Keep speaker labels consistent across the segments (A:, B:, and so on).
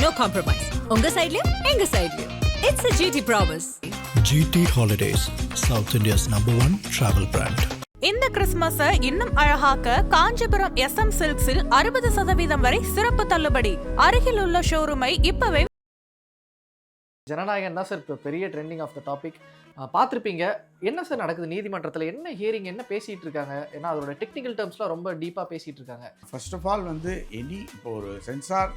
A: No compromise. உங்க சைடுலயும் எங்க சைடுலயும். It's a GT promise.
B: GT Holidays, South India's #1 travel brand.
C: இந்த கிறிஸ்துமஸை இன்னும் அழகாக்க காஞ்சிபுரம் SM சில்க்ஸில் 60% வரை சிறப்பு தள்ளுபடி. அருகில் உள்ள ஷோரூமை இப்பவே.
D: ஜனநாயகம் தான் சார் இப்போ பெரிய ட்ரெண்டிங் ஆஃப் த டாபிக். பார்த்துருப்பீங்க, என்ன சார் நடக்குது நீதிமன்றத்தில், என்ன ஹியரிங், என்ன பேசிகிட்டு இருக்காங்க, ஏன்னா அதோட டெக்னிக்கல் டேர்ம்ஸ்லாம் ரொம்ப டீப்பாக பேசிகிட்டு இருக்காங்க.
E: ஃபர்ஸ்ட் ஆஃப் ஆல் வந்து இப்போ ஒரு சென்சார்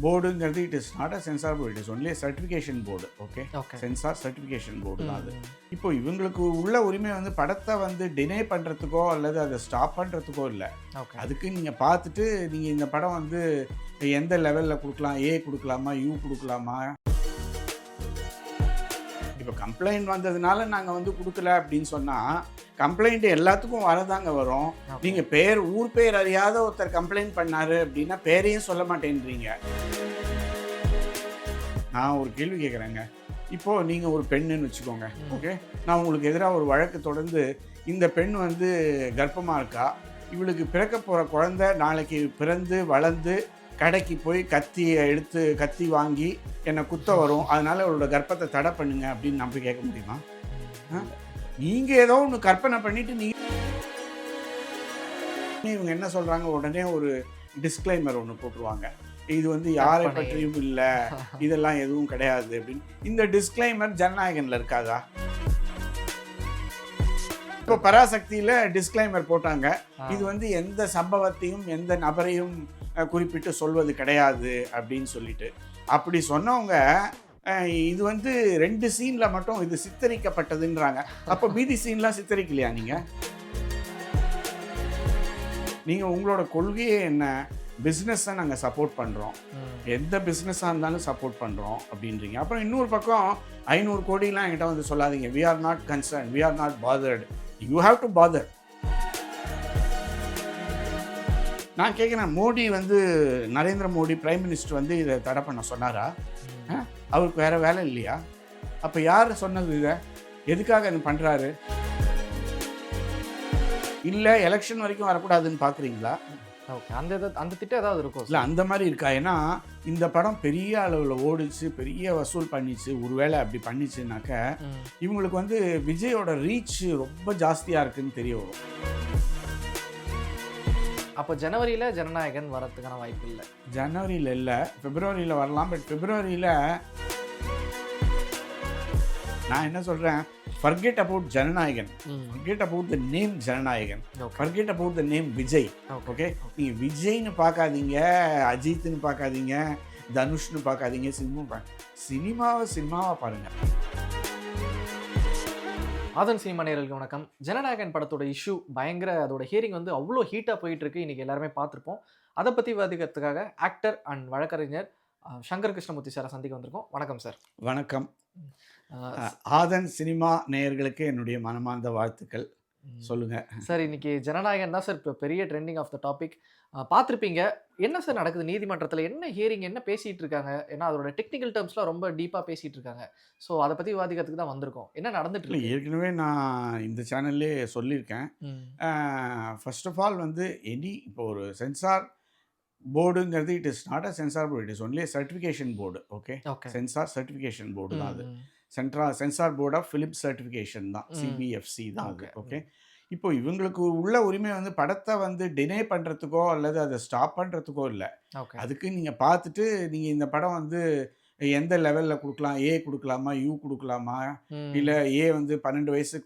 E: போர்டுங்கிறது it is not a censor board, it is only certification board. Okay, censor certification board தான் அது. இப்போ இவங்களுக்கு உள்ள உரிமை வந்து படத்தை வந்து டினை பண்ணுறதுக்கோ அல்லது அதை ஸ்டாப் பண்ணுறதுக்கோ இல்லை. அதுக்கு நீங்கள் பார்த்துட்டு நீங்கள் இந்த படம் வந்து எந்த லெவலில் கொடுக்கலாம், ஏ கொடுக்கலாமா, யூ கொடுக்கலாமா. இப்போ கம்ப்ளைண்ட் வந்ததுனால நாங்கள் வந்து கொடுக்கல அப்படின்னு சொன்னால் கம்ப்ளைண்ட் எல்லாத்துக்கும் வரதாங்க வரும். நீங்கள் ஊர் பேர் அறியாத ஒருத்தர் கம்ப்ளைண்ட் பண்ணார் அப்படின்னா பேரையும் சொல்ல மாட்டேன்றீங்க. நான் ஒரு கேள்வி கேட்குறேங்க. இப்போது நீங்கள் ஒரு பெண்ணுன்னு வச்சுக்கோங்க. ஓகே, நான் உங்களுக்கு எதிராக ஒரு வழக்கு தொடர்ந்து இந்த பெண் வந்து கர்ப்பமாக இருக்கா, இவளுக்கு பிறக்க போகிற குழந்தை நாளைக்கு பிறந்து வளர்ந்து கடைக்கு போய் கத்தி வாங்கி என்னை குத்த வரும், அதனால் அவளோட கர்ப்பத்தை தடை பண்ணுங்க அப்படின்னு நம்பி கேட்க முடியுமா? நீங்கள் ஏதோ ஒன்று கற்பனை பண்ணிவிட்டு இவங்க என்ன சொல்கிறாங்க, உடனே ஒரு டிஸ்க்ளைமர் ஒன்று போட்டுருவாங்க, இது வந்து யாரை பற்றியும் இல்லை, இதெல்லாம் எதுவும் கிடையாது அப்படின்னு. இந்த டிஸ்க்ளைமர் ஜனநாயகனில் இருக்காதா? இப்போ பராசக்தியில் டிஸ்க்ளைமர் போட்டாங்க, இது வந்து எந்த சம்பவத்தையும் எந்த நபரையும் குறிப்பிட்டு சொல்வது கிடையாது அப்படின்னு சொல்லிட்டு. அப்படி சொன்னவங்க இது வந்து 2 சீனில் மட்டும் இது சித்தரிக்கப்பட்டதுன்றாங்க. அப்போ மீதி சீன்லாம் சித்தரிக்கலையா? நீங்கள் உங்களோட கொள்கையே என்ன? பிஸ்னஸை நாங்கள் சப்போர்ட் பண்ணுறோம், எந்த பிஸ்னஸாக இருந்தாலும் சப்போர்ட் பண்ணுறோம் அப்படின்றீங்க. அப்புறம் இன்னொரு பக்கம் 500 கோடிலாம் என்கிட்ட வந்து சொல்லாதீங்க, we are not concerned, we are not bothered, you have to bother. நான் கேட்குறேன், மோடி வந்து நரேந்திர மோடி பிரைம் மினிஸ்டர் வந்து இதை தடை பண்ண சொன்னாரா? அவருக்கு வேறு வேலை இல்லையா? அப்போ யார் சொன்னது இதை? எதுக்காக அது பண்ணுறாரு? இல்லை எலெக்ஷன் வரைக்கும் வரக்கூடாதுன்னு பார்க்குறீங்களா?
D: ஓகே, அந்த திட்டம் ஏதாவது இருக்கும்?
E: இல்லை அந்த மாதிரி இருக்கா? ஏன்னா இந்த படம் பெரிய அளவில் ஓடிச்சு, பெரிய வசூல் பண்ணிச்சு. ஒருவேளை அப்படி பண்ணிச்சுனாக்க இவங்களுக்கு வந்து விஜயோட ரீச் ரொம்ப ஜாஸ்தியாக இருக்குன்னு தெரிய வரும்.
D: அப்போ ஜனவரியில் ஜனநாயகன் வரதுக்கான வாய்ப்பு இல்லை?
E: ஜனவரியில் இல்லை, பிப்ரவரியில் வரலாம். பட் பிப்ரவரியில் நான் என்ன சொல்கிறேன், forget about Jananayagan, forget about the name Jananayagan, forget about the name Vijay. Okay, நீங்கள் விஜய்னு பார்க்காதீங்க, அஜித்னு பார்க்காதீங்க, தனுஷ்னு பார்க்காதீங்க, சினிமாவை பாருங்கள்.
D: ஆதன் சினிமா நேயர்களுக்கு வணக்கம். ஜனநாயகன் படத்தோட இஷ்யூ பயங்கர, அதோட ஹியரிங் வந்து அவ்வளோ ஹீட்டாக போயிட்டு இருக்கு. இன்றைக்கி எல்லாருமே பார்த்துருப்போம். அதை பற்றி விவாதிக்கிறதுக்காக ஆக்டர் அண்ட் வழக்கறிஞர் சங்கர் கிருஷ்ணமூர்த்தி சாரை சந்திக்க வந்திருக்கோம். வணக்கம் சார்.
E: வணக்கம். ஆதன் சினிமா நேயர்களுக்கு என்னுடைய மனமார்ந்த வாழ்த்துக்கள். சொல்லுங்கள்
D: சார். இன்னைக்கு ஜனநாயகன் தான் சார் இப்போ பெரிய ட்ரெண்டிங் ஆஃப் த டாபிக். பார்த்துருப்பீங்க, என்ன சார் நடக்குது நீதிமன்றத்தில், என்ன ஹியரிங், என்ன பேசிகிட்டு இருக்காங்க, ஏன்னா அதோட டெக்னிக்கல் டேர்ம்ஸ்லாம் ரொம்ப டீப்பாக பேசிகிட்டு இருக்காங்க. ஸோ அதை பற்றி விவாதிக்கிறதுக்கு தான் வந்திருக்கோம். என்ன நடந்துட்டு இருக்கு?
E: ஏற்கனவே நான் இந்த சேனல்லே சொல்லியிருக்கேன். ஃபர்ஸ்ட் ஆஃப் ஆல் வந்து இப்போ ஒரு சென்சார் போர்டுங்கிறது it is not a censor board, it is only certification board. Okay, censor certification board தான் அது. Censor board of film certification தான், CBFC தான் அது. ஓகே, இப்போ இவங்களுக்கு உள்ள உரிமை வந்து படத்தை வந்து டினை பண்ணுறதுக்கோ அல்லது அதை ஸ்டாப் பண்ணுறதுக்கோ இல்லை. அதுக்கு நீங்கள் பார்த்துட்டு நீங்கள் இந்த படம் வந்து எந்த லெவலில் கொடுக்கலாம், ஏ கொடுக்கலாமா, யூ கொடுக்கலாமா, இல்லை ஏ வந்து 12 வயசு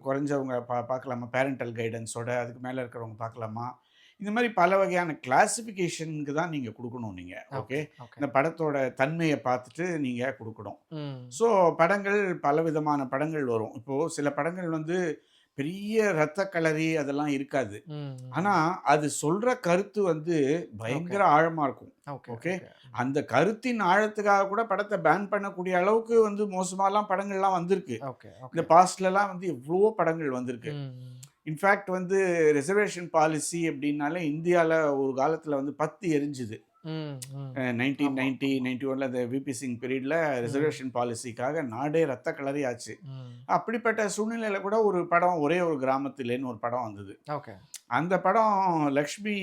E: குறைஞ்சவங்க பார்க்கலாமா பேரண்டல் கைடன்ஸோட, அதுக்கு மேலே இருக்கிறவங்க பார்க்கலாமா, இந்த மாதிரி பல வகையான கிளாசிஃபிகேஷனுக்கு தான் நீங்கள் கொடுக்கணும். நீங்கள் ஓகே, இந்த படத்தோட தன்மையை பார்த்துட்டு நீங்கள் கொடுக்கணும். ஸோ படங்கள் பலவிதமான படங்கள் வரும். இப்போது சில படங்கள் வந்து பெரிய ரத்த கலரி அதெல்லாம் இருக்காது, ஆனால் அது சொல்கிற கருத்து வந்து பயங்கர ஆழமாக இருக்கும். ஓகே, அந்த கருத்தின் ஆழத்துக்காக கூட படத்தை பேன் பண்ணக்கூடிய அளவுக்கு வந்து மோசமாலாம் படங்கள்லாம் வந்திருக்கு. இந்த பாஸ்ட்லலாம் வந்து எவ்வளவோ படங்கள் வந்திருக்கு. இன்ஃபேக்ட் வந்து ரிசர்வேஷன் பாலிசி அப்படின்னாலே இந்தியாவில் ஒரு காலத்தில் வந்து 10 எரிஞ்சுது. 1990 91 அந்த விபி சிங் பீரியடில் ரிசர்வேஷன் பாலிசிக்காக நாடே ரத்த கலரி ஆச்சு. அப்படிப்பட்ட சூழ்நிலையில் கூட ஒரு படம் ஒரே ஒரு கிராமத்திலேன்னு ஒரு படம் வந்தது.
D: ஓகே.
E: அந்த படம் லக்ஷ்மி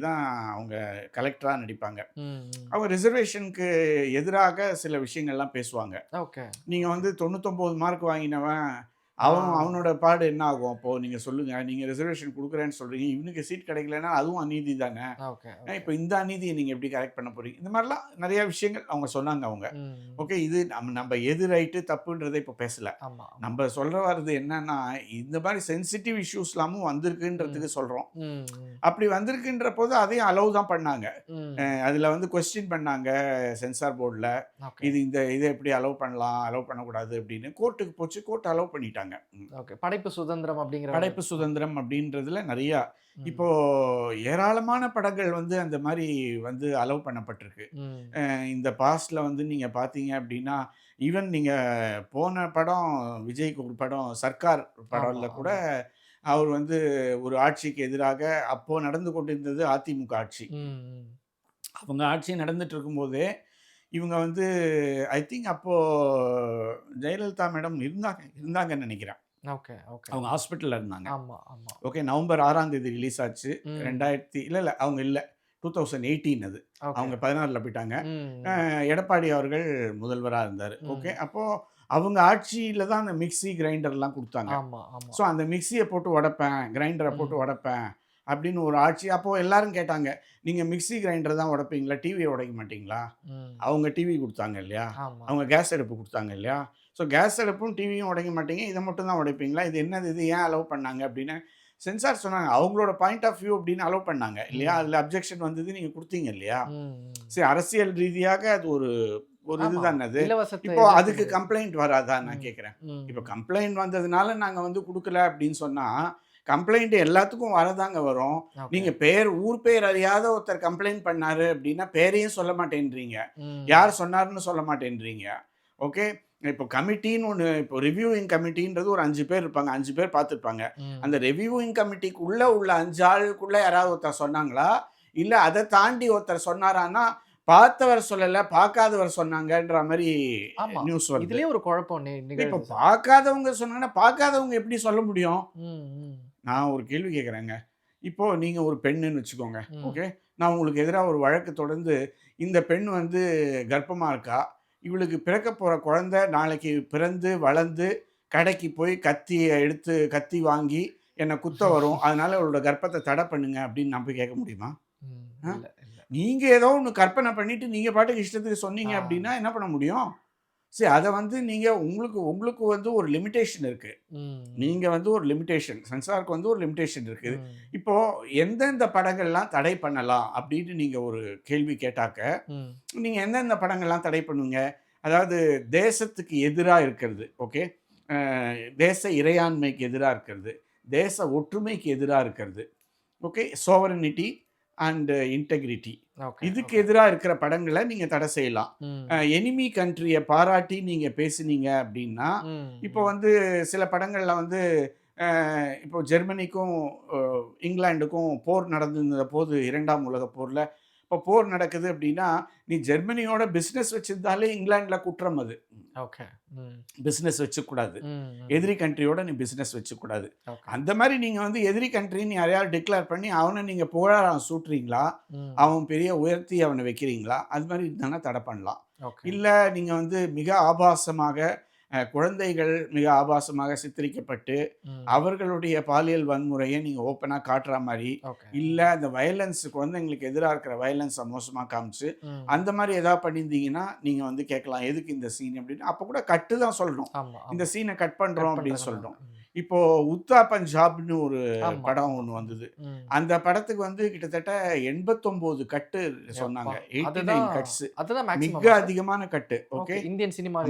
E: தான் அவங்க கலெக்டராக நடிப்பாங்க. அவங்க ரிசர்வேஷனுக்கு எதிராக சில விஷயங்கள்லாம் பேசுவாங்க.
D: ஓகே.
E: நீங்கள் வந்து 99 மார்க் வாங்கினவன் அவனோட பாடு என்ன ஆகும்? அப்போது நீங்கள் சொல்லுங்கள், நீங்கள் ரிசர்வேஷன் கொடுக்குறேன்னு சொல்கிறீங்க, இவனுக்கு சீட் கிடைக்கலன்னா அதுவும் அநீதி தானே.
D: ஓகே.
E: இப்போ இந்த அநீதியை நீங்கள் எப்படி கரெக்ட் பண்ண போகிறீங்க? இந்த மாதிரிலாம் நிறையா விஷயங்கள் அவங்க சொன்னாங்க. அவங்க ஓகே, இது நம்ம எது ரைட்டு தப்புன்றதை இப்போ பேசலை. நம்ம சொல்கிற வர்றது என்னன்னா, இந்த மாதிரி சென்சிட்டிவ் இஷ்யூஸ்லாமும் வந்திருக்குன்றதுக்கு சொல்கிறோம். அப்படி வந்திருக்குன்ற போது அதையும் அலோவ் தான் பண்ணாங்க. அதில் வந்து கொஸ்டின் பண்ணாங்க சென்சார் போர்டில், இதை எப்படி அலோவ் பண்ணலாம், அலோவ் பண்ணக்கூடாது அப்படின்னு. கோர்ட்டுக்கு போச்சு, கோர்ட் அலோவ் பண்ணிட்டாங்க.
D: ஓகே. படைப்பு சுதந்திரம்
E: அப்படின்றதுல நிறையா இப்போ ஏராளமான படங்கள் வந்து அந்த மாதிரி வந்து அலோவ் பண்ணப்பட்டிருக்கு. இந்த பாஸ்ட்ல வந்து நீங்க பார்த்தீங்க அப்படின்னா, ஈவன் நீங்க போன படம் விஜய்க்கு ஒரு படம் சர்க்கார் படம்ல கூட அவர் வந்து ஒரு ஆட்சிக்கு எதிராக அப்போ நடந்து கொண்டிருந்தது அதிமுக ஆட்சி. அவங்க ஆட்சி நடந்துட்டு இருக்கும்போதே இவங்க வந்து ஐ திங்க் அப்போது ஜெயலலிதா மேடம் இருந்தாங்கன்னு நினைக்கிறேன்.
D: ஓகே. ஓகே.
E: அவங்க ஹாஸ்பிட்டலில் இருந்தாங்க.
D: ஆமாம் ஆமாம்.
E: ஓகே. நவம்பர் 6ஆம் தேதி ரிலீஸ் ஆச்சு. 2000 இல்லை அவங்க இல்லை 2018 அது. அவங்க 16ல் போயிட்டாங்க. எடப்பாடி அவர்கள் முதல்வராக இருந்தார். ஓகே. அப்போது அவங்க ஆட்சியில் தான் அந்த மிக்சி கிரைண்டர்லாம் கொடுத்தாங்க. ஸோ அந்த மிக்சியை போட்டு உடைப்பேன், கிரைண்டரை போட்டு உடைப்பேன் அப்படின்னு ஒரு ஆட்சி. அப்போது எல்லாரும் கேட்டாங்க, நீங்கள் மிக்சி கிரைண்டர் தான் உடைப்பீங்களா, டிவியை உடைக்க மாட்டிங்களா? அவங்க டிவி கொடுத்தாங்க இல்லையா, அவங்க கேஸ் அடுப்பு கொடுத்தாங்க இல்லையா. ஸோ கேஸ் அடுப்பும் டிவியும் உடைக்க மாட்டீங்க, இதை மட்டும் தான் உடைப்பீங்களா, இது என்னது, இது ஏன் அலோவ் பண்ணாங்க அப்படின்னு சென்சார் சொன்னாங்க. அவங்களோட பாயிண்ட் ஆஃப் வியூ அப்படின்னு அலோவ் பண்ணாங்க இல்லையா. அதில் அப்ஜெக்ஷன் வந்தது, நீங்கள் கொடுத்தீங்க இல்லையா. சரி, அரசியல் ரீதியாக அது ஒரு இதுதான். அது இப்போ அதுக்கு கம்ப்ளைண்ட் வராதா நான் கேட்குறேன். இப்போ கம்ப்ளைண்ட் வந்ததுனால நாங்கள் வந்து கொடுக்கல அப்படின்னு சொன்னால் கம்ப்ளைண்ட் எல்லாத்துக்கும் வரதாங்க வரும். நீங்கள் ஊர் பேர் அறியாத ஒருத்தர் கம்ப்ளைண்ட் பண்ணாரு அப்படின்னா பேரையும் சொல்ல மாட்டேன்றீங்க, யார் சொன்னாருன்னு சொல்ல மாட்டேன்றீங்க. ஓகே. இப்போ கமிட்டின்னு ஒன்று, இப்போ ரிவ்யூவிங் கமிட்டின்றது ஒரு 5 பேர் இருப்பாங்க, 5 பேர் பார்த்துருப்பாங்க. அந்த ரிவ்யூவிங் கமிட்டிக்குள்ளே உள்ள 5 ஆளுக்குள்ளே யாராவது ஒருத்தர் சொன்னாங்களா, இல்லை அதை தாண்டி ஒருத்தர் சொன்னாரான்னா பார்த்தவர் சொல்லலை, பார்க்காதவர் சொன்னாங்கன்ற மாதிரி நியூஸ் வருது.
D: இதுலேயே ஒரு குழப்பம்.
E: இப்போ பார்க்காதவங்க சொன்னாங்கன்னா பார்க்காதவங்க எப்படி சொல்ல முடியும்? நான் ஒரு கேள்வி கேட்குறேங்க. இப்போது நீங்கள் ஒரு பெண்ணுன்னு வச்சுக்கோங்க. ஓகே. நான் உங்களுக்கு எதிராக ஒரு வழக்கு தொடர்ந்து, இந்த பெண் வந்து கர்ப்பமாக இருக்கா, இவளுக்கு பிறக்க போகிற குழந்தை நாளைக்கு பிறந்து வளர்ந்து கடைக்கு போய் கத்தி வாங்கி என்னை குத்த வரும், அதனால் அவளோட கர்ப்பத்தை தடை பண்ணுங்க அப்படின்னு நான் போய் கேட்க முடியுமா? நீங்கள் ஏதோ ஒன்று கற்பனை பண்ணிவிட்டு நீங்கள் பாட்டுக்கு இஷ்டத்துக்கு சொன்னீங்க அப்படின்னா என்ன பண்ண முடியும்? சரி, அதை வந்து நீங்கள் உங்களுக்கு வந்து ஒரு லிமிட்டேஷன் இருக்குது. நீங்கள் வந்து ஒரு லிமிட்டேஷன், சென்சாருக்கு வந்து ஒரு லிமிட்டேஷன் இருக்குது. இப்போது எந்தெந்த படங்கள்லாம் தடை பண்ணலாம் அப்படின்னு நீங்கள் ஒரு கேள்வி கேட்டாக்க, நீங்கள் எந்தெந்த படங்கள்லாம் தடை பண்ணுவீங்க? அதாவது தேசத்துக்கு எதிராக இருக்கிறது, ஓகே, தேச இறையாண்மைக்கு எதிராக இருக்கிறது, தேச ஒற்றுமைக்கு எதிராக இருக்கிறது, ஓகே, சோவரனிட்டி அண்ட் இன்டெகிரிட்டி, இதுக்கு எதிராக இருக்கிற படங்களை நீங்கள் தடை செய்யலாம். எனிமி கண்ட்ரியை பாராட்டி நீங்கள் பேசுனீங்க அப்படின்னா, இப்போ வந்து சில படங்களில் வந்து இப்போ ஜெர்மனிக்கும் இங்கிலாண்டுக்கும் போர் நடந்திருந்த போது 2ஆம் உலக போரில், இப்போ போர் நடக்குது அப்படின்னா நீ ஜெர்மனியோட பிஸ்னஸ் வச்சிருந்தாலே இங்கிலாண்டில் குற்றம் அது.
D: ஓகே.
E: பிஸ்னஸ் வச்சுக்கூடாது, எதிரி கண்ட்ரியோட நீ பிஸ்னஸ் வச்சுக்கூடாது. அந்த மாதிரி நீங்கள் வந்து எதிரி கண்ட்ரின்னு யாரையாவது டிக்ளேர் பண்ணி அவனை நீங்கள் புகழாரம் சூட்டுறீங்களா, அவன் பெரிய உயர்த்தி அவனை வைக்கிறீங்களா, அது மாதிரி தானே தடை பண்ணலாம். இல்லை நீங்கள் வந்து மிக ஆபாசமாக குழந்தைகள் மிக ஆபாசமாக சித்தரிக்கப்பட்டு அவர்களுடைய பாலியல் வன்முறையை நீங்கள் ஓப்பனாக காட்டுற மாதிரி, இல்லை அந்த வயலன்ஸ் குழந்தைங்களுக்கு எதிராக இருக்கிற வயலன்ஸை மோசமாக காமிச்சு அந்த மாதிரி ஏதாவது பண்ணியிருந்தீங்கன்னா நீங்கள் வந்து கேட்கலாம், எதுக்கு இந்த சீன் அப்படின்னு. அப்போ கூட கட்டு தான் சொல்லணும், இந்த சீனை கட் பண்ணுறோம் அப்படின்னு சொல்கிறோம். இப்போ உத்தா பஞ்சாப்னு ஒரு படம் ஒன்று வந்தது. அந்த படத்துக்கு வந்து கிட்டத்தட்ட 89 கட்டு சொன்னாங்க, 89 கட்ஸ், மிக அதிகமான கட்டு. ஓகே.
D: இந்தியன் சினிமா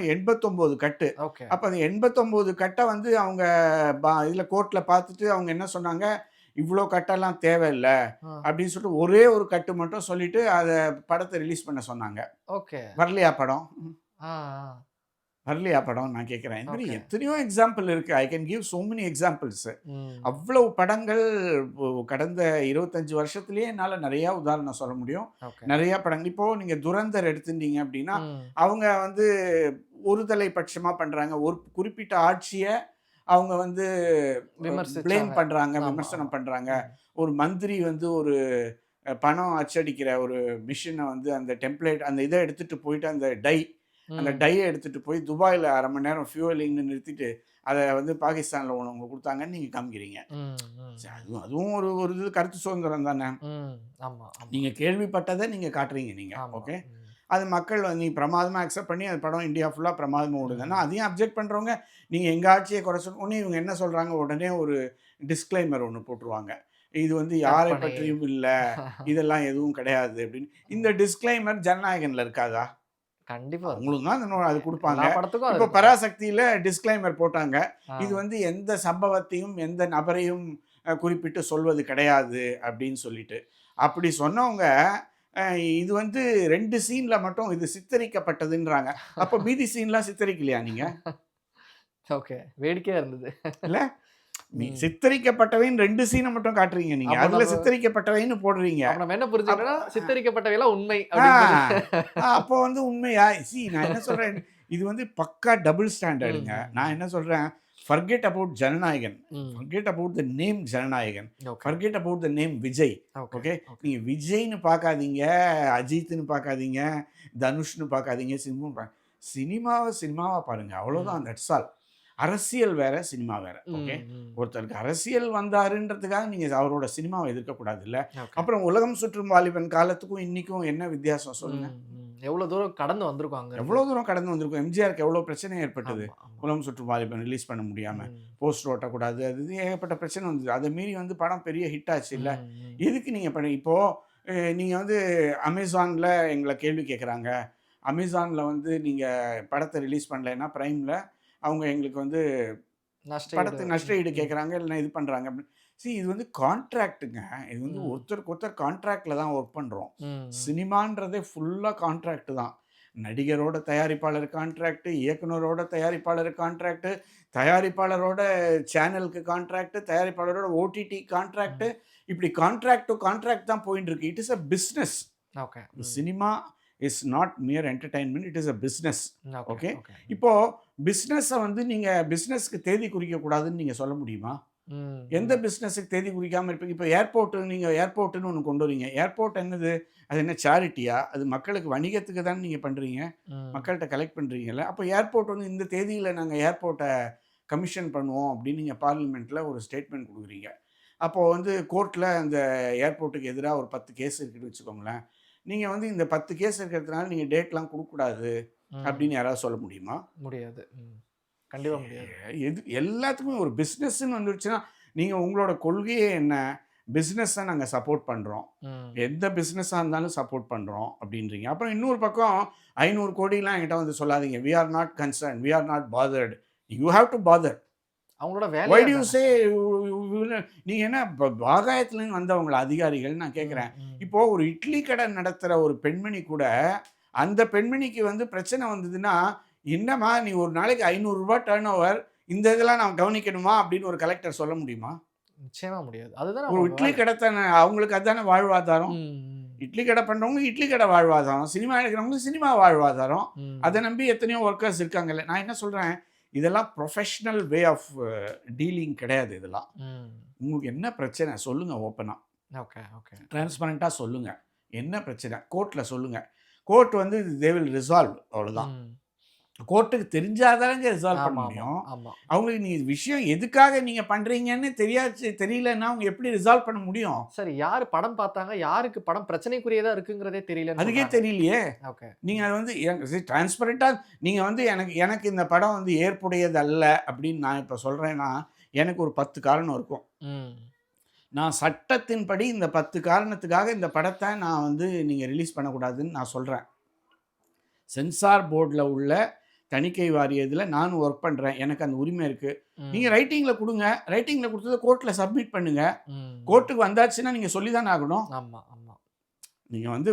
E: 89 கட்டு. அப்போ அந்த 89 கட்டை வந்து அவங்க இதில் கோர்ட்டில் பார்த்துட்டு அவங்க என்ன சொன்னாங்க, இவ்வளோ கட்டெல்லாம் தேவையில்லை அப்படின்னு சொல்லிட்டு ஒரே ஒரு கட்டு மட்டும் சொல்லிட்டு அதை படத்தை ரிலீஸ் பண்ண சொன்னாங்க.
D: ஓகே.
E: வரலையா படம்? வரலையா படம் நான் கேட்குறேன். இந்த மாதிரி
D: Okay.
E: எத்தனையோ எக்ஸாம்பிள் இருக்குது. I can give so many examples.
D: ம்.
E: அவ்வளவு படங்கள் கடந்த 25 வருஷத்துலேயே என்னால் நிறையா உதாரணம் சொல்ல முடியும்.
D: Okay.
E: நிறையா படங்கள் இப்போது நீங்கள் துரந்தர் எடுத்துட்டீங்க அப்படின்னா
D: ம்.
E: அவங்க வந்து ஒருதலை பட்சமாக பண்ணுறாங்க. ஒரு குறிப்பிட்ட ஆட்சியை அவங்க வந்து
D: விமர்சிச்சாங்க.
E: ப்ளேம் பண்ணுறாங்க,
D: ஆமா,
E: விமர்சனம்
D: ஆமா.
E: பண்ணுறாங்க.
D: ம்.
E: ஒரு மந்திரி வந்து ஒரு பணம் அச்சடிக்கிற ஒரு மிஷினை வந்து அந்த டெம்ப்ளேட் அந்த இதை எடுத்துகிட்டு போயிட்டு அந்த
D: ம்.
E: டையை எடுத்துகிட்டு போய் துபாயில் 1/2 மணி நேரம் ஃபியூவலிங்னு நிறுத்திட்டு அதை வந்து பாகிஸ்தானில் ஒன்று கொடுத்தாங்கன்னு நீங்கள் காமிக்கிறீங்க.
D: ம். ம்.
E: அதுவும் ஒரு ஒரு இது கருத்து சுதந்திரம் தானே.
D: ம். ஆமா, ஆமா.
E: நீங்கள் கேள்விப்பட்டதை நீங்கள் காட்டுறீங்க நீங்கள்.
D: ஆமா.
E: ஓகே,
D: ம்.
E: அது மக்கள் வந்து நீ பிரமாதமாக அக்செப்ட் பண்ணி அது படம் இந்தியா ஃபுல்லாக பிரமாதமாக ஓடுதுன்னா அதையும் அப்ஜெக்ட் பண்ணுறவங்க நீங்கள் எங்கள் ஆட்சியை குறை உடனே இவங்க என்ன சொல்கிறாங்க, உடனே ஒரு டிஸ்க்ளைமர் ஒன்று போட்டுருவாங்க. இது வந்து யாரை
D: கற்பனை.
E: பற்றியும் இல்லை, இதெல்லாம் எதுவும் கிடையாது அப்படின்னு. இந்த டிஸ்க்ளைமர் ஜனநாயகனில் இருக்காதா?
D: கண்டிப்பா இருக்கும்.
E: உங்களுக்கு தான் அது கொடுப்பாங்க.
D: எல்லா படத்துக்கும் அது
E: இப்போ
D: இருக்கும்.
E: பராசக்தியில் டிஸ்க்ளைமர் போட்டாங்க.
D: ஆ.
E: இது வந்து எந்த சம்பவத்தையும் எந்த நபரையும் குறிப்பிட்டு சொல்வது கிடையாது அப்படின்னு சொல்லிட்டு. அப்படி சொன்னவங்க இது வந்து 2 சீனில் மட்டும் இது சித்தரிக்கப்பட்டதுன்றாங்க. அப்போ மீதி சீன்லாம் சித்தரிக்கலையா நீங்கள்?
D: ஓகே, வேடிக்கையா இருந்தது.
E: இல்லை, நீ
D: ம்.
E: சித்தரிக்கப்பட்டவைன்னு 2 சீனை மட்டும் காட்டுறீங்க நீங்கள்.
D: அப்ப
E: அதில்
D: நம்ம
E: சித்தரிக்கப்பட்டவைன்னு போடுறீங்க.
D: அப்ப நம்ம என்ன புரிஞ்சுக்கணும்னா சித்தரிக்கப்பட்டவையெல்லாம் உண்மை
E: ஆ,
D: அப்படின்னு
E: அப்போ வந்து உண்மையா? நான் என்ன சொல்கிறேன், இது வந்து பக்கா டபுள் ஸ்டாண்டர்டுங்க.
D: ம்.
E: நான் என்ன சொல்கிறேன், forget about ஜனநாயகன்,
D: ம்.
E: forget about the name Jananayagan,
D: okay.
E: forget about the name Vijay.
D: Okay.
E: Okay, நீங்கள் விஜய்னு பார்க்காதீங்க, அஜித்னு பார்க்காதீங்க, தனுஷ்னு பார்க்காதீங்க, சினிமாவை சினிமாவாக பாருங்கள். அவ்வளோதான், தட்ஸ் ஆல். அரசியல் வேற, சினிமா வேற. ஓகே,
D: ம். ம்.
E: ஒருத்தருக்கு அரசியல் வந்தாருன்றதுக்காக நீங்கள் அவரோட சினிமாவை எதிர்க்கக்கூடாது இல்லை.
D: ஓகே.
E: அப்புறம் உலகம் சுற்றும் வாலிபன் காலத்துக்கும் இன்னைக்கும் என்ன வித்தியாசம் சொல்லுங்க.
D: ம். ம். எவ்வளவு தூரம் கடந்து வந்திருக்கோம் அங்க
E: எவ்வளோ தூரம் கடந்து வந்திருக்கும். எம்ஜிஆருக்கு எவ்வளோ பிரச்சனை ஏற்பட்டது.
D: ஆமா, ஆமா.
E: உலகம் சுற்றும் வாலிபன் ரிலீஸ் பண்ண முடியாமல்,
D: ம்.
E: போஸ்டர் ஓட்டக்கூடாது, அது இது ஏகப்பட்ட பிரச்சனை வந்தது. அதை மீறி வந்து படம் பெரிய ஹிட் ஆச்சு இல்லை.
D: ம். ம்.
E: எதுக்கு நீங்கள் பண்ண இப்போது நீங்கள் வந்து அமேசானில் எங்களை கேள்வி கேட்குறாங்க. அமேசானில் வந்து நீங்கள் படத்தை ரிலீஸ் பண்ணலைன்னா ப்ரைமில் அவங்க எங்களுக்கு வந்து
D: நஷ்ட
E: படத்துக்கு நஷ்ட ஈடு
D: ம்.
E: கேட்குறாங்க, இல்லைன்னா இது பண்ணுறாங்க அப்படின்னு. இது வந்து கான்ட்ராக்டுங்க. இது வந்து
D: ம்.
E: ஒருத்தருக்கு ஒருத்தர் கான்ட்ராக்டில் தான் ஒர்க் பண்ணுறோம்.
D: ம்.
E: சினிமான்றதே ஃபுல்லாக கான்ட்ராக்ட் தான். நடிகரோட தயாரிப்பாளர் கான்ட்ராக்ட், இயக்குனரோட தயாரிப்பாளர் கான்ட்ராக்ட், தயாரிப்பாளரோட சேனலுக்கு கான்ட்ராக்ட், தயாரிப்பாளரோட ஓடிடி கான்ட்ராக்ட், இப்படி கான்ட்ராக்ட் டு கான்ட்ராக்ட் தான் போயிட்டு இருக்கு. It is a business.
D: Okay.
E: Cinema is not மியர் entertainment, it is a business.
D: Okay.
E: Okay,
D: okay.
E: இப்போது பிஸ்னஸை வந்து நீங்கள் பிஸ்னஸ்க்கு தேதி குறிக்கக்கூடாதுன்னு நீங்கள் சொல்ல முடியுமா?
D: ம்.
E: எந்த பிஸ்னஸுக்கு தேதி குறிக்காமல் இருப்பீங்க? இப்போ நீங்கள் ஏர்போர்ட்டுன்னு ஒன்று கொண்டு வரீங்க. ஏர்போர்ட் என்னது? அது என்ன சேரிட்டியா? அது மக்களுக்கு வணிகத்துக்கு தானே நீங்கள் பண்ணுறீங்க,
D: ம்.
E: மக்கள்கிட்ட கலெக்ட் பண்ணுறீங்கல்ல. அப்போ ஏர்போர்ட் வந்து இந்த தேதியில் நாங்கள் ஏர்போர்ட்டை கமிஷன் பண்ணுவோம் அப்படின்னு நீங்கள் பார்லிமெண்ட்டில் ஒரு ஸ்டேட்மெண்ட் கொடுக்குறீங்க. அப்போது வந்து கோர்ட்டில் அந்த ஏர்போர்ட்டுக்கு எதிராக ஒரு 10 கேஸ் இருக்குன்னு வச்சுக்கோங்களேன். நீங்கள் வந்து இந்த 10 கேஸ் இருக்கிறதுனால நீங்கள் டேட்லாம் கொடுக்கக்கூடாது
D: ம்.
E: அப்படின்னு யாராவது சொல்ல முடியுமா?
D: முடியாது. ம். கண்டிப்பா முடியாது.
E: எல்லாத்துக்குமே ஒரு பிஸ்னஸ்ன்னு வந்துடுச்சுன்னா நீங்கள் உங்களோட கொள்கையே என்ன? பிஸ்னஸை நாங்கள் சப்போர்ட் பண்ணுறோம்,
D: ம்.
E: எந்த பிஸ்னஸாக இருந்தாலும் சப்போர்ட் பண்ணுறோம் அப்படின்றீங்க. அப்புறம் இன்னொரு பக்கம் 500 கோடிலாம் என்கிட்ட வந்து சொல்லாதீங்க. We are not concern, we are not bothered. You have to bother.
D: அவங்களோட
E: வை
D: வேலையே
E: டு யூ
D: அதானே.
E: சே நீங்கள் என்ன ஆகாயத்துலேருந்து வந்தவங்கள அதிகாரிகள் நான் கேட்குறேன்.
D: ம். ம்.
E: இப்போது ஒரு இட்லி கடை நடத்துகிற ஒரு பெண்மணி கூட அந்த பெண்மணிக்கு வந்து பிரச்சனை வந்ததுன்னா, என்னம்மா நீ ஒரு நாளைக்கு 500 ரூபாய் டர்ன் ஓவர், இந்த இதெல்லாம் நான் கவனிக்கணுமா அப்படின்னு ஒரு கலெக்டர் சொல்ல முடியுமா?
D: நிச்சயமா முடியாது. அதுதான்
E: ஒரு
D: அவங்க
E: இட்லி
D: வேலை.
E: கடை தானே, அவங்களுக்கு அதுதானே வாழ்வாதாரம்.
D: ம். ம்.
E: இட்லி கடை பண்ணுறவங்க இட்லி கடை வாழ்வாதாரம், சினிமா எடுக்கிறவங்க சினிமா வாழ்வாதாரம்.
D: ம்.
E: அதை நம்பி எத்தனையோ ஒர்க்கர்ஸ் இருக்காங்கல்ல. நான் என்ன சொல்கிறேன், இதெல்லாம் ப்ரொஃபஷ்னல் வே ஆஃப் டீலிங் கிடையாது. இதெல்லாம்
D: ம்.
E: உங்களுக்கு என்ன பிரச்சனை சொல்லுங்கள், ஓப்பனாக
D: ஓகே. ஓகே.
E: டிரான்ஸ்பரண்ட்டாக சொல்லுங்கள். என்ன பிரச்சனை கோர்ட்டில் சொல்லுங்கள். கோர்ட் வந்து தே வில் ரிசால்வ், அவ்வளோதான்.
D: ம்.
E: கோர்ட்டுக்கு தெரிஞ்சாதானங்க ரிசால்வ் பண்ண
D: ஆமா, ஆமா,
E: முடியும்.
D: ஆமா.
E: அவங்களுக்கு நீங்கள் விஷயம் எதுக்காக நீங்கள் பண்ணுறீங்கன்னு தெரியலன்னா அவங்க எப்படி ரிசால்வ் பண்ண முடியும்?
D: சரி, யாரு படம் பார்த்தாங்க, யாருக்கு படம் பிரச்சனைக்குரியதா இருக்குங்கிறதே தெரியலன்னு
E: அதுக்கே
D: சொல்றாங்க.
E: தெரியலையே.
D: ஓகே.
E: நீங்கள் அது வந்து டிரான்ஸ்பரண்ட்டாக நீங்கள் வந்து எனக்கு இந்த படம் வந்து ஏற்புடையது அல்ல அப்படின்னு நான் இப்போ சொல்கிறேன்னா, எனக்கு ஒரு 10 காரணம் இருக்கும்.
D: ம்.
E: நான் சட்டத்தின்படி இந்த 10 காரணத்துக்காக இந்த படத்தை நான் வந்து நீங்கள் ரிலீஸ் பண்ணக்கூடாதுன்னு நான் சொல்கிறேன். சென்சார் போர்டில் உள்ள தணிக்கை வாரியத்தில் நானும் ஒர்க் பண்ணுறேன், எனக்கு அந்த உரிமை இருக்குது.
D: ம்.
E: நீங்கள் ரைட்டிங்கில் கொடுங்க, ரைட்டிங்கில் கொடுத்ததை கோர்ட்டில் சப்மிட் பண்ணுங்கள்.
D: ம்.
E: கோர்ட்டுக்கு வந்தாச்சுன்னா நீங்கள் சொல்லி தானே ஆகணும்.
D: ஆமா, ஆமா.
E: நீங்கள் வந்து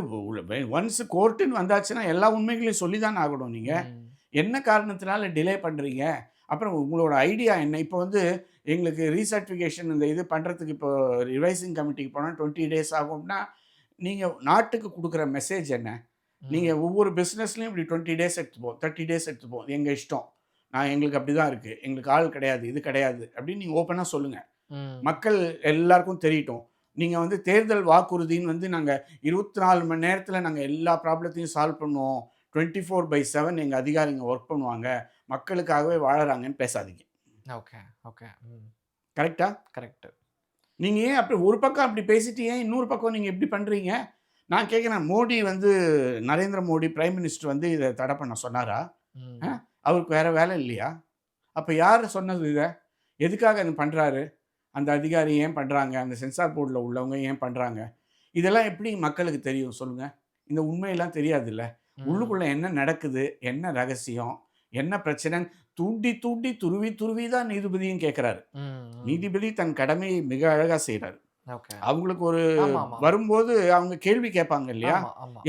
E: ஒன்ஸ் கோர்ட்டுன்னு வந்தாச்சுன்னா எல்லா உண்மைகளையும் சொல்லி தானே ஆகணும். நீங்கள்
D: ம்.
E: என்ன காரணத்தினால டிலே பண்ணுறீங்க, அப்புறம் உங்களோட ஐடியா என்ன? இப்போ வந்து எங்களுக்கு ரீசர்டிஃபிகேஷன் இந்த இது பண்ணுறதுக்கு இப்போ ரிவைசிங் கமிட்டிக்கு போனால் 20 டேஸ் ஆகும்னா, நீங்கள் நாட்டுக்கு கொடுக்குற மெசேஜ் என்ன? நீங்கள் ஒவ்வொரு பிஸ்னஸ்லையும் இப்படி 20 டேஸ் எடுத்துப்போம், 30 டேஸ் எடுத்துப்போம், எங்கள் இஷ்டம், எங்களுக்கு அப்படி தான் இருக்குது, எங்களுக்கு ஆள் கிடையாது, இது கிடையாது அப்படின்னு நீங்கள் ஓப்பனாக சொல்லுங்கள். மக்கள் எல்லாருக்கும் தெரியட்டும். நீங்கள் வந்து தேர்தல் வாக்குறுதின்னு வந்து நாங்கள் 24 மணி நேரத்தில் நாங்கள் எல்லா ப்ராப்ளத்தையும் சால்வ் பண்ணுவோம், 24/7 எங்கள் அதிகாரிங்க ஒர்க் பண்ணுவாங்க, மக்களுக்காகவே வாழறாங்கன்னு பேசாதீங்க.
D: Okay, okay.
E: கரெக்டா?
D: கரெக்ட்.
E: நீங்கள் ஏன் அப்படி ஒரு பக்கம் அப்படி பேசிட்டு ஏன் இன்னொரு பக்கம் நீங்கள் எப்படி பண்ணுறீங்க? நான் கேட்குறேன், மோடி வந்து நரேந்திர மோடி பிரைம் மினிஸ்டர் வந்து இதை தடை பண்ண சொன்னாரா? அவருக்கு வேறு வேலை இல்லையா? அப்போ யார் சொன்னது இதை? எதுக்காக அது பண்ணுறாரு? அந்த அதிகாரி ஏன் பண்ணுறாங்க? அந்த சென்சார் போர்டில் உள்ளவங்க ஏன் பண்ணுறாங்க? இதெல்லாம் எப்படி மக்களுக்கு தெரியும் சொல்லுங்கள்? இந்த உண்மையெல்லாம் தெரியாதுல்ல. உள்ளுக்குள்ளே என்ன நடக்குது, என்ன ரகசியம், என்ன பிரச்சனைன்னு தூண்டி தூண்டி துருவி துருவி தான் நீதிபதியும் கேட்குறாரு. நீதிபதி தன் கடமையை மிக அழகாக செய்கிறாரு. அவங்களுக்கு ஒரு வரும்போது அவங்க கேள்வி கேட்பாங்க இல்லையா,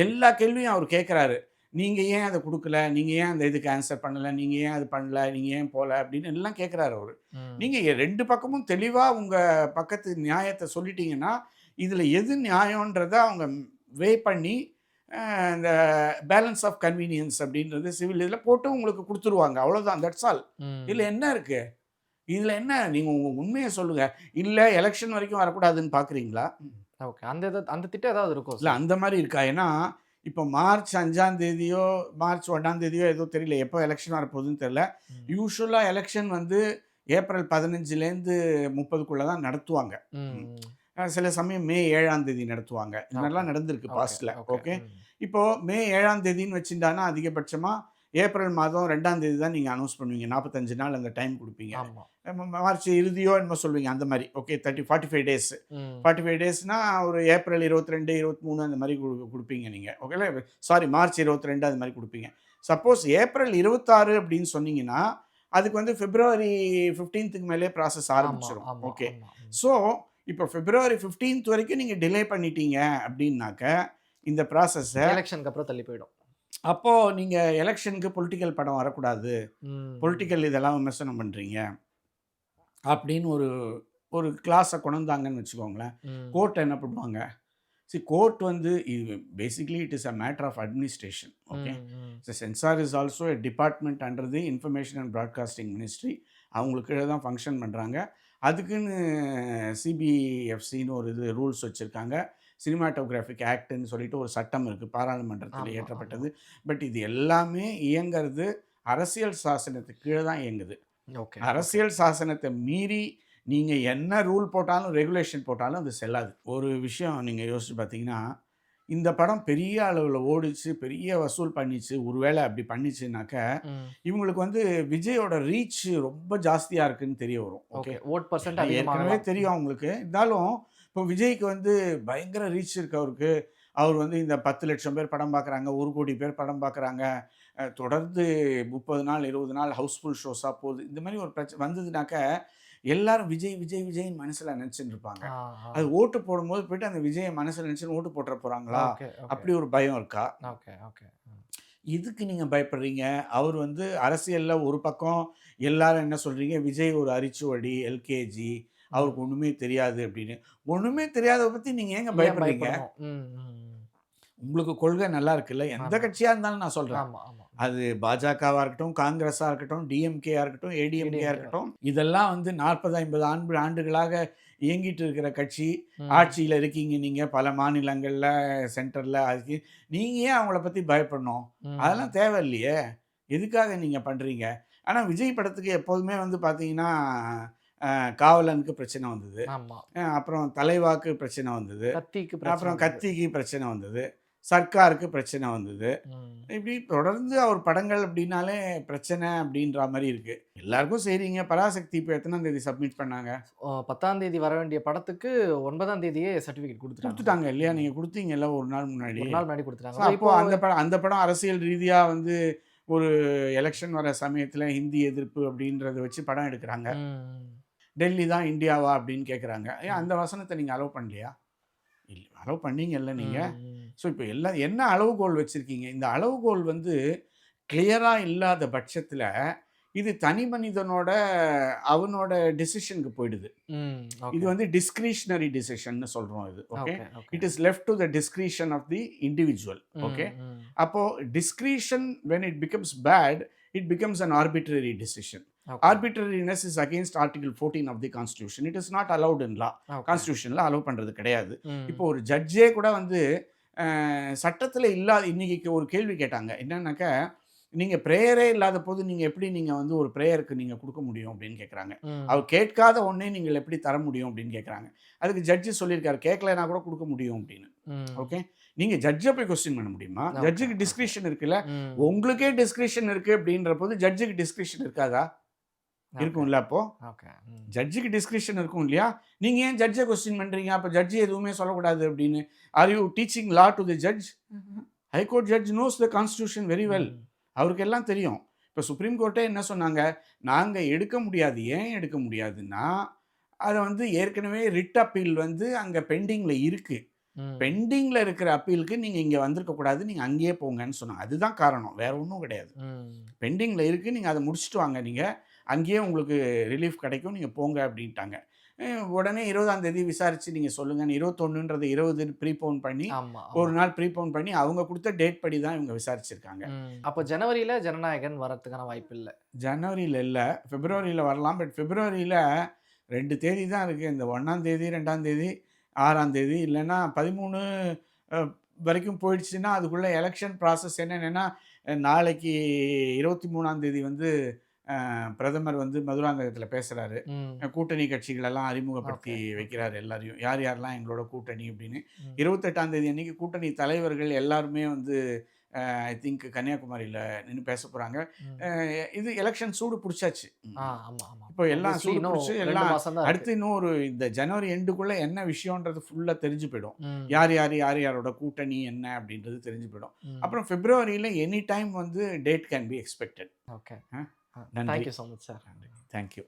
E: எல்லா கேள்வியும் அவர் கேட்குறாரு. நீங்கள் ஏன் அதை கொடுக்கல, நீங்கள் ஏன் அந்த இதுக்கு ஆன்சர் பண்ணலை, நீங்கள் ஏன் அது பண்ணல, நீங்கள் ஏன் போகல அப்படின்னு எல்லாம் கேட்குறாரு அவர். நீங்கள் 2 பக்கமும் தெளிவாக உங்கள் பக்கத்து நியாயத்தை சொல்லிட்டீங்கன்னா, இதில் எது நியாயன்றதை அவங்க வே பண்ணி இந்த பேலன்ஸ் ஆஃப் கன்வீனியன்ஸ் அப்படின்றது சிவில் இதில் போட்டு உங்களுக்கு கொடுத்துருவாங்க. அவ்வளோதான், தட்ஸ் ஆல். இதில் என்ன இருக்குது? இதில் என்ன? நீங்கள் உங்கள் உண்மையை சொல்லுங்கள். இல்லை எலெக்ஷன் வரைக்கும் வரக்கூடாதுன்னு பார்க்குறீங்களா?
D: ஓகே, அந்த திட்டம் ஏதாவது இருக்கும்?
E: இல்லை அந்த மாதிரி இருக்கா? ஏன்னா இப்போ மார்ச் 5ஆம் தேதியோ மார்ச் 1ஆம் தேதியோ ஏதோ தெரியல, எப்போ எலெக்ஷன் வரப்போகுதுன்னு தெரியல. யூஸ்வலாக எலெக்ஷன் வந்து ஏப்ரல் 15லேருந்து 30க்குள்ளே தான் நடத்துவாங்க. சில சமயம் மே 7ஆம் தேதி நடத்துவாங்க. இந்த மாதிரிலாம் நடந்திருக்கு பாஸ்டில். ஓகே, இப்போது மே 7ஆம் தேதின்னு வச்சுட்டானா அதிகபட்சமாக ஏப்ரல் மாதம் 2ஆம் தேதி தான் நீங்கள் அனௌன்ஸ் பண்ணுவீங்க. 45 நாள் அந்த டைம் கொடுப்பீங்க. மார்ச் இறுதியோ என்னமோ சொல்லுவீங்க அந்த மாதிரி. Okay, 45 days. 45 டேஸ்னால் ஒரு ஏப்ரல் 22, 23 அந்த மாதிரி கொடுப்பீங்க நீங்கள். ஓகேல, சாரி மார்ச் 22 அது மாதிரி கொடுப்பீங்க. சப்போஸ் ஏப்ரல் 26 அப்படின்னு சொன்னீங்கன்னா அதுக்கு வந்து பிப்ரவரி 15க்கு மேலே ப்ராசஸ் ஆரம்பிச்சிடும். ஓகே, ஸோ இப்போ பிப்ரவரி 15th வரைக்கும் நீங்கள் டிலே பண்ணிட்டீங்க அப்படின்னாக்க இந்த ப்ராசஸை
D: எலெக்ஷனுக்கு அப்புறம் தள்ளி போயிடும்.
E: அப்போது நீங்கள் எலெக்ஷனுக்கு பொலிட்டிக்கல் படம் வரக்கூடாது, பொலிட்டிக்கல் இதெல்லாம் விமர்சனம் பண்ணுறீங்க அப்படின்னு ஒரு கிளாஸை கொண்டாங்கன்னு வச்சுக்கோங்களேன். கோர்ட் என்ன பண்ணுவாங்க? கோர்ட் வந்து இது basically it is a matter of administration. Okay, censor is also a department under the information and broadcasting ministry. அவங்களுக்கு கீழே தான் ஃபங்க்ஷன் பண்ணுறாங்க. அதுக்குன்னு சிபிஎஃப்சின்னு ஒரு இது ரூல்ஸ் வச்சுருக்காங்க. சினிமாட்டோகிராஃபிக் ஆக்ட்னு சொல்லிட்டு ஒரு சட்டம் இருக்குது, பாராளுமன்றத்தில் ஏற்றப்பட்டது. பட் இது எல்லாமே இயங்கிறது அரசியல் சாசனத்துக்கு கீழே தான் இயங்குது. அரசியல் சாசனத்தை மீறி நீங்கள் என்ன ரூல் போட்டாலும் ரெகுலேஷன் போட்டாலும் அது செல்லாது. ஒரு விஷயம் நீங்கள் யோசிச்சு பார்த்தீங்கன்னா, இந்த படம் பெரிய அளவில் ஓடிச்சு, பெரிய வசூல் பண்ணிச்சு, ஒருவேளை அப்படி பண்ணிச்சுனாக்க இவங்களுக்கு வந்து விஜயோட ரீச் ரொம்ப ஜாஸ்தியாக இருக்குன்னு தெரிய வரும். ஓகே,
D: ஓட் பர்சன்ட்
E: ஏற்கனவே தெரியும் அவங்களுக்கு. இருந்தாலும் இப்போ விஜய்க்கு வந்து பயங்கர ரீச் இருக்கு அவருக்கு. அவர் வந்து இந்த 10 லட்சம் பேர் படம் பார்க்குறாங்க, 1 கோடி பேர் படம் பார்க்குறாங்க, தொடர்ந்து 30 நாள் 20 நாள் ஹவுஸ்ஃபுல் ஷோஸாக போகுது. இந்த மாதிரி ஒரு பிரச்சனை வந்ததுனாக்க எல்லாரும் விஜய் விஜய் விஜய்ன்னு மனசில் நினச்சிட்டு இருப்பாங்க. அது ஓட்டு போடும்போது போயிட்டு அந்த விஜயை மனசில் நினச்சின்னு ஓட்டு போட்டுற போகிறாங்களா, அப்படி ஒரு பயம் இருக்கா? இதுக்கு நீங்கள் பயப்படுறீங்க. அவர் வந்து அரசியலில் ஒரு பக்கம் எல்லாரும் என்ன சொல்கிறீங்க, விஜய் ஒரு அரிச்சுவடி, எல்கேஜி, அவருக்கு ஒன்றுமே தெரியாது அப்படின்னு. ஒன்றுமே தெரியாத பற்றி நீங்கள் ஏங்க பயப்படுறீங்க? உங்களுக்கு கொள்கை நல்லா இருக்குல்ல, எந்த கட்சியாக இருந்தாலும் நான் சொல்கிறேன். அது பாஜகவாக இருக்கட்டும், காங்கிரஸாக இருக்கட்டும், டிஎம்கேயாக இருக்கட்டும், ஏடிஎம்கேயாக இருக்கட்டும், இதெல்லாம் வந்து 40-50 ஆண்டுகளாக இயங்கிட்டு இருக்கிற கட்சி. ஆட்சியில் இருக்கீங்க நீங்கள் பல மாநிலங்களில், சென்டரில். அதுக்கு நீங்கள் ஏன் அவங்கள பற்றி பயப்படணும்? அதெல்லாம் தேவையில்லையே. எதுக்காக நீங்கள் பண்ணுறீங்க? ஆனால் விஜய் படத்துக்கு எப்போதுமே வந்து பார்த்தீங்கன்னா காவலனுக்கு பிரச்சனை வந்தது, அப்புறம் தலைவாக்கு பிரச்சனை வந்தது, அப்புறம் கத்திக்கு பிரச்சனை வந்தது, சர்க்காருக்கு பிரச்சனை வந்தது. இப்படி தொடர்ந்து அவர் படங்கள் அப்படின்னாலே பிரச்சனை அப்படின்ற மாதிரி இருக்குது. எல்லாருக்கும் செய்கிறீங்க. பராசக்தி இப்போ எத்தனாம் தேதி சப்மிட் பண்ணாங்க?
D: 10ஆம் தேதி வர வேண்டிய படத்துக்கு 9ஆம் தேதியே சர்டிஃபிகேட் கொடுத்துட்டாங்க
E: இல்லையா? நீங்கள் கொடுத்தீங்கல்ல ஒரு நாள் முன்னாடி
D: கொடுத்துட்டாங்க.
E: அப்போது அந்த படம் அரசியல் ரீதியாக வந்து ஒரு எலெக்ஷன் வர சமயத்தில் ஹிந்தி எதிர்ப்பு அப்படின்றத வச்சு படம் எடுக்கிறாங்க. டெல்லி தான் இந்தியாவா அப்படின்னு கேட்குறாங்க. ஏன் அந்த வசனத்தை நீங்கள் அலோவ் பண்ணலையா? இல்லை, அலோவ் பண்ணீங்கல்ல நீங்கள். ஸோ இப்போ எல்லாம் என்ன அளவுகோல் வச்சுருக்கீங்க? இந்த அளவுகோல் வந்து கிளியராக இல்லாத பட்சத்தில் இது தனி மனிதனோட அவனோட டிசிஷனுக்கு போயிடுது. இது வந்து டிஸ்கிரிஷனரி டிசிஷன்னு சொல்கிறோம் இது. Okay, it is left to the discretion of the individual. Okay, அப்போது discretion when it becomes bad it becomes an arbitrary decision. Arbitrariness is against Article 14 of the Constitution. It is not allowed in law. Constitutionல allow பண்ணுறது கிடையாது. இப்போ ஒரு ஜட்ஜே கூட வந்து சட்டத்தில் இல்லாத இன்னைக்கு ஒரு கேள்வி கேட்டாங்க. என்னன்னாக்கா, நீங்கள் ப்ரேயரே இல்லாத போது நீங்கள் எப்படி நீங்கள் வந்து ஒரு ப்ரேயருக்கு நீங்கள் கொடுக்க முடியும் அப்படின்னு கேட்குறாங்க. அவர் கேட்காத ஒன்றே நீங்கள் எப்படி தர முடியும் அப்படின்னு கேட்குறாங்க. அதுக்கு ஜட்ஜு சொல்லியிருக்காரு, கேட்கலனா கூட கொடுக்க முடியும் அப்படின்னு. ஓகே, நீங்கள் ஜட்ஜை போய் கொஸ்டின் பண்ண முடியுமா? ஜட்ஜுக்கு டிஸ்கிரிஷன் இருக்குல்ல, உங்களுக்கே டிஸ்கிரிஷன் இருக்குது அப்படின்ற போது ஜட்ஜுக்கு டிஸ்கிரிஷன் இருக்காதா? இருக்கும்ல. அப்போது ஜட்ஜுக்கு டிஸ்கிரிஷன் இருக்கும் இல்லையா? நீங்கள் ஏன் ஜட்ஜை கொஸ்டின் பண்ணுறீங்க? அப்போ ஜட்ஜு எதுவுமே சொல்லக்கூடாது அப்படின்னு. Are you teaching law to the judge? High court judge nose the constitution very well. அவருக்கு எல்லாம் தெரியும். இப்போ சுப்ரீம் கோர்ட்டே என்ன சொன்னாங்க, நாங்கள் எடுக்க முடியாது. ஏன் எடுக்க முடியாதுன்னா, அதை வந்து ஏற்கனவே ரிட் அப்பீல் வந்து அங்கே பெண்டிங்கில் இருக்குது. பெண்டிங்கில் இருக்கிற அப்பீலுக்கு நீங்கள் இங்கே வந்திருக்கக்கூடாது, நீங்கள் அங்கேயே போங்கன்னு சொன்னாங்க. அதுதான் காரணம், வேறு ஒன்றும் கிடையாது. பெண்டிங்கில் இருக்குது, நீங்கள் அதை முடிச்சுட்டு வாங்க, நீங்கள் அங்கேயே உங்களுக்கு ரிலீஃப் கிடைக்கும், நீங்கள் போங்க அப்படின்ட்டாங்க. உடனே 20ஆம் தேதி விசாரித்து நீங்கள் சொல்லுங்கன்னு 21ன்றது 20 ப்ரீபோன் பண்ணி ஒரு நாள் ப்ரீபோன் பண்ணி அவங்க கொடுத்த டேட் படி தான் இவங்க விசாரிச்சிருக்காங்க.
D: அப்போ ஜனவரியில் ஜனநாயகன் வரதுக்கான வாய்ப்பு இல்லை.
E: ஜனவரியில் இல்லை, பிப்ரவரியில் வரலாம். பட் பிப்ரவரியில் 2 தேதி தான் இருக்குது. இந்த 1ஆம் தேதி 2ஆம் தேதி 6ஆம் தேதி இல்லைன்னா 13 வரைக்கும் போயிடுச்சுன்னா அதுக்குள்ளே எலெக்ஷன் ப்ராசஸ் என்னென்னா, நாளைக்கு 23ஆம் தேதி வந்து பிரதமர் வந்து மதுராந்தகத்தில் பேசுகிறாரு. கூட்டணி கட்சிகளெல்லாம் அறிமுகப்படுத்தி வைக்கிறார் எல்லாரையும், யார் யாரெல்லாம் எங்களோட கூட்டணி அப்படின்னு. 28ஆம் தேதி அன்றைக்கி கூட்டணி தலைவர்கள் எல்லாருமே வந்து ஐ திங்க் கன்னியாகுமரியில் நின்று பேச போகிறாங்க. இது எலெக்ஷன் சூடு பிடிச்சாச்சு. இப்போ எல்லாம் சூடு பிடிச்சி எல்லாம் அடுத்து இன்னும் ஒரு இந்த ஜனவரி எண்டுக்குள்ளே என்ன விஷயன்றது ஃபுல்லாக தெரிஞ்சு போயிடும். யார் யாரோட கூட்டணி என்ன அப்படின்றது தெரிஞ்சு போயிடும். அப்புறம் பிப்ரவரியில் எனி டைம் வந்து date can be expected.
D: Okay,
E: நன்றி.
D: Thank you so much sir.
E: Thank you.